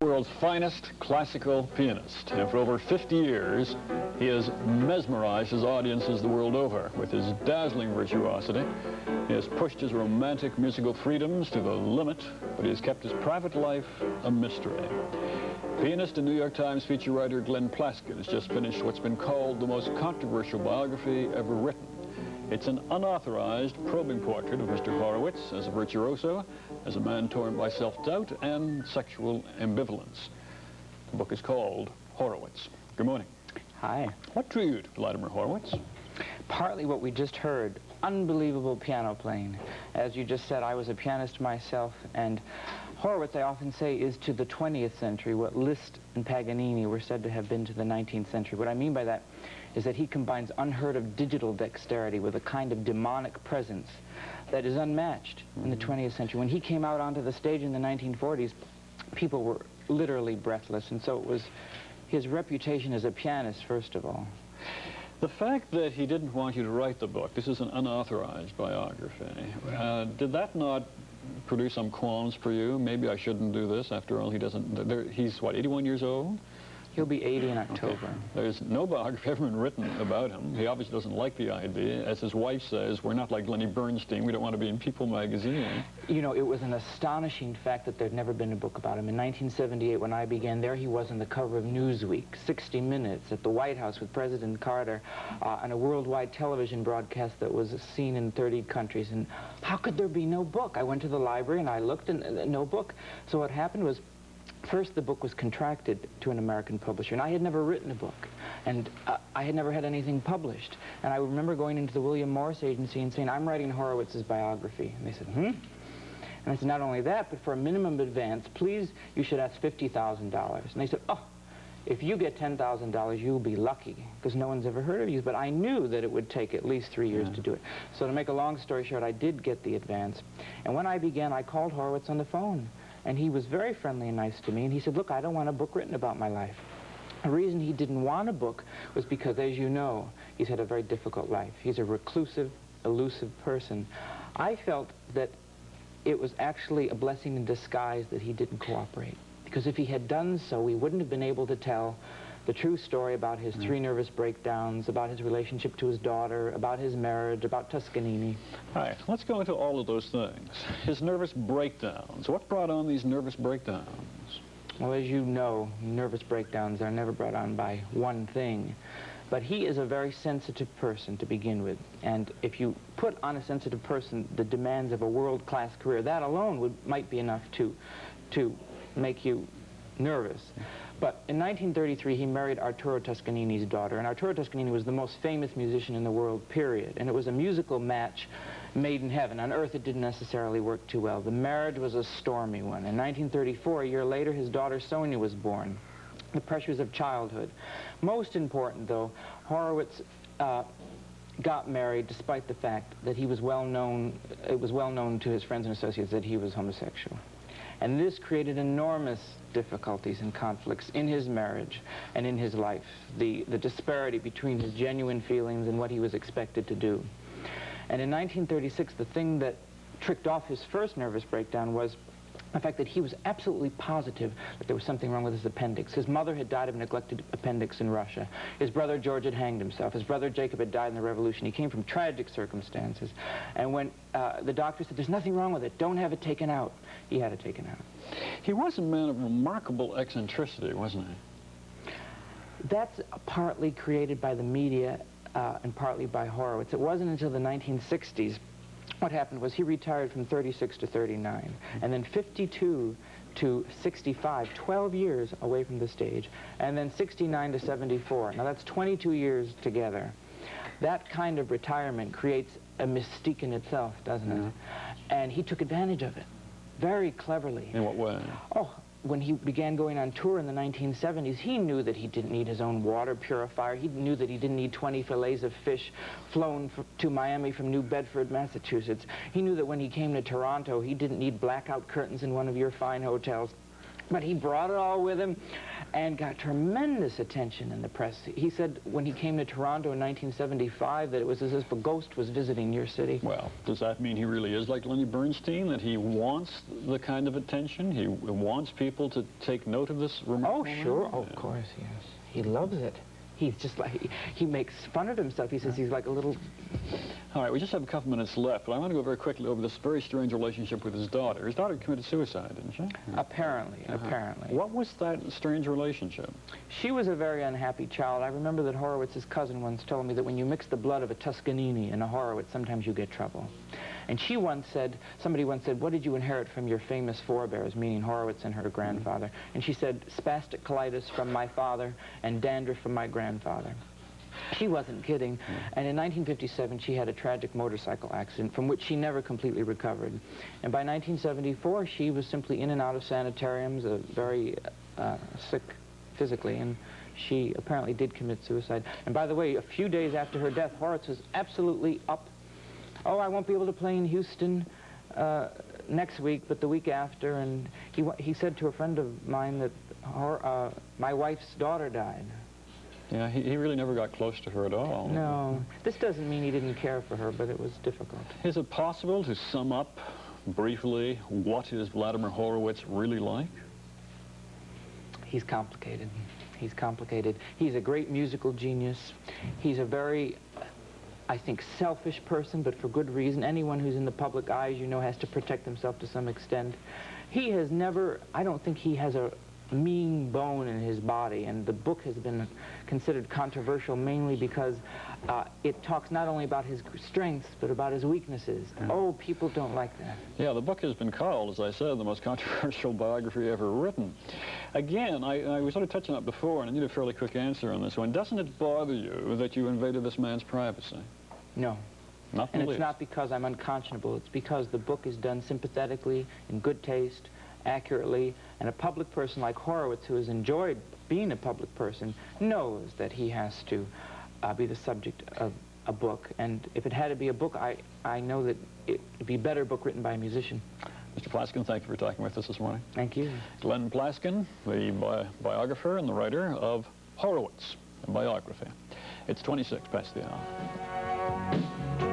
World's finest classical pianist, and for over 50 years he has mesmerized his audiences the world over with his dazzling virtuosity. He has pushed his romantic musical freedoms to the limit, but he has kept his private life a mystery. Pianist and New York Times feature writer Glenn Plaskin has just finished what's been called the most controversial biography ever written. It's an unauthorized, probing portrait of Mr. Horowitz as a virtuoso, as a man torn by self-doubt and sexual ambivalence. The book is called Horowitz. Good morning. Hi. What drew you to Vladimir Horowitz? Partly what we just heard, unbelievable piano playing. As you just said, I was a pianist myself, and Horowitz, I often say, is to the 20th century what Liszt and Paganini were said to have been to the 19th century. What I mean by that is that he combines unheard of digital dexterity with a kind of demonic presence that is unmatched in the 20th century. When he came out onto the stage in the 1940s, people were literally breathless, and so it was his reputation as a pianist, first of all. The fact that he didn't want you to write the book, this is an unauthorized biography, did that not produce some qualms for you? Maybe I shouldn't do this. After all, he's, what, 81 years old? He'll be 80 in October. Okay. There's no biography ever been written about him. He obviously doesn't like the idea. As his wife says, we're not like Lenny Bernstein. We don't want to be in People magazine. You know, it was an astonishing fact that there'd never been a book about him. In 1978, when I began, there he was on the cover of Newsweek, 60 Minutes, at the White House with President Carter, on a worldwide television broadcast that was seen in 30 countries. And how could there be no book? I went to the library and I looked, and no book. So what happened was, first, the book was contracted to an American publisher, and I had never written a book, and I had never had anything published. And I remember going into the William Morris Agency and saying, I'm writing Horowitz's biography. And they said, And I said, not only that, but for a minimum advance, please, you should ask $50,000. And they said, oh, if you get $10,000, you'll be lucky, because no one's ever heard of you. But I knew that it would take at least 3 years to do it. So to make a long story short, I did get the advance. And when I began, I called Horowitz on the phone. And he was very friendly and nice to me, and he said, look, I don't want a book written about my life. The reason he didn't want a book was because, as you know, he's had a very difficult life. He's a reclusive, elusive person. I felt that it was actually a blessing in disguise that he didn't cooperate, because if he had done so, we wouldn't have been able to tell the true story about his 3 nervous breakdowns, about his relationship to his daughter, about his marriage, about Toscanini. All right, let's go into all of those things. His nervous breakdowns. What brought on these nervous breakdowns? Well, as you know, nervous breakdowns are never brought on by one thing. But he is a very sensitive person to begin with. And if you put on a sensitive person the demands of a world-class career, that alone might be enough to make you nervous. But in 1933, he married Arturo Toscanini's daughter, and Arturo Toscanini was the most famous musician in the world, period. And it was a musical match made in heaven. On earth, it didn't necessarily work too well. The marriage was a stormy one. In 1934, a year later, his daughter Sonia was born. The pressures of childhood. Most important, though, Horowitz got married despite the fact that he was well known, it was well known to his friends and associates that he was homosexual. And this created enormous difficulties and conflicts in his marriage and in his life, the disparity between his genuine feelings and what he was expected to do. And in 1936, the thing that tricked off his first nervous breakdown was the fact that he was absolutely positive that there was something wrong with his appendix. His mother had died of a neglected appendix in Russia. His brother George had hanged himself. His brother Jacob had died in the revolution. He came from tragic circumstances. And when the doctor said, there's nothing wrong with it, don't have it taken out, he had it taken out. He was a man of remarkable eccentricity, wasn't he? That's partly created by the media and partly by Horowitz. It wasn't until the 1960s what happened was he retired from 36 to 39, and then 52 to 65, 12 years away from the stage, and then 69 to 74. Now that's 22 years together. That kind of retirement creates a mystique in itself, doesn't it? And he took advantage of it very cleverly. In what way? Oh, when he began going on tour in the 1970s, he knew that he didn't need his own water purifier. He knew that he didn't need 20 fillets of fish flown to Miami from New Bedford, Massachusetts. He knew that when he came to Toronto, he didn't need blackout curtains in one of your fine hotels. But he brought it all with him and got tremendous attention in the press. He said when he came to Toronto in 1975 that it was as if a ghost was visiting your city. Well, does that mean he really is like Lenny Bernstein, that he wants the kind of attention? He wants people to take note of this remarkable man? Sure. Oh, of course, yes. He loves it. He's just like, he makes fun of himself. He says he's like a little... All right, we just have a couple minutes left, but I want to go very quickly over this very strange relationship with his daughter. His daughter committed suicide, didn't she? Apparently, apparently. What was that strange relationship? She was a very unhappy child. I remember that Horowitz's cousin once told me that when you mix the blood of a Toscanini and a Horowitz, sometimes you get trouble. And she once said, somebody once said, what did you inherit from your famous forebears, meaning Horowitz and her grandfather? And she said, spastic colitis from my father and dandruff from my grandfather. She wasn't kidding. And in 1957, she had a tragic motorcycle accident from which she never completely recovered. And by 1974, she was simply in and out of sanitariums, very sick physically, and she apparently did commit suicide. And by the way, a few days after her death, Horowitz was absolutely up. Oh, I won't be able to play in Houston next week, but the week after. And he said to a friend of mine that my wife's daughter died. Yeah, he really never got close to her at all. No. This doesn't mean he didn't care for her, but it was difficult. Is it possible to sum up briefly what is Vladimir Horowitz really like? He's complicated. He's complicated. He's a great musical genius. He's a very, I think, selfish person, but for good reason. Anyone who's in the public eye, as you know, has to protect himself to some extent. He has never, I don't think he has a mean bone in his body, and the book has been considered controversial mainly because it talks not only about his strengths, but about his weaknesses. Oh, people don't like that. Yeah, the book has been called, as I said, the most controversial biography ever written. Again, I was sort of touching on it before, and I need a fairly quick answer on this one. Doesn't it bother you that you invaded this man's privacy? No. Not the least. And it's not because I'm unconscionable. It's because the book is done sympathetically, in good taste, accurately, and a public person like Horowitz, who has enjoyed being a public person, knows that he has to be the subject of a book. And if it had to be a book, I know that it would be a better book written by a musician. Mr. Plaskin, thank you for talking with us this morning. Thank you. Glenn Plaskin, the biographer and the writer of Horowitz, a biography. It's 26 past the hour.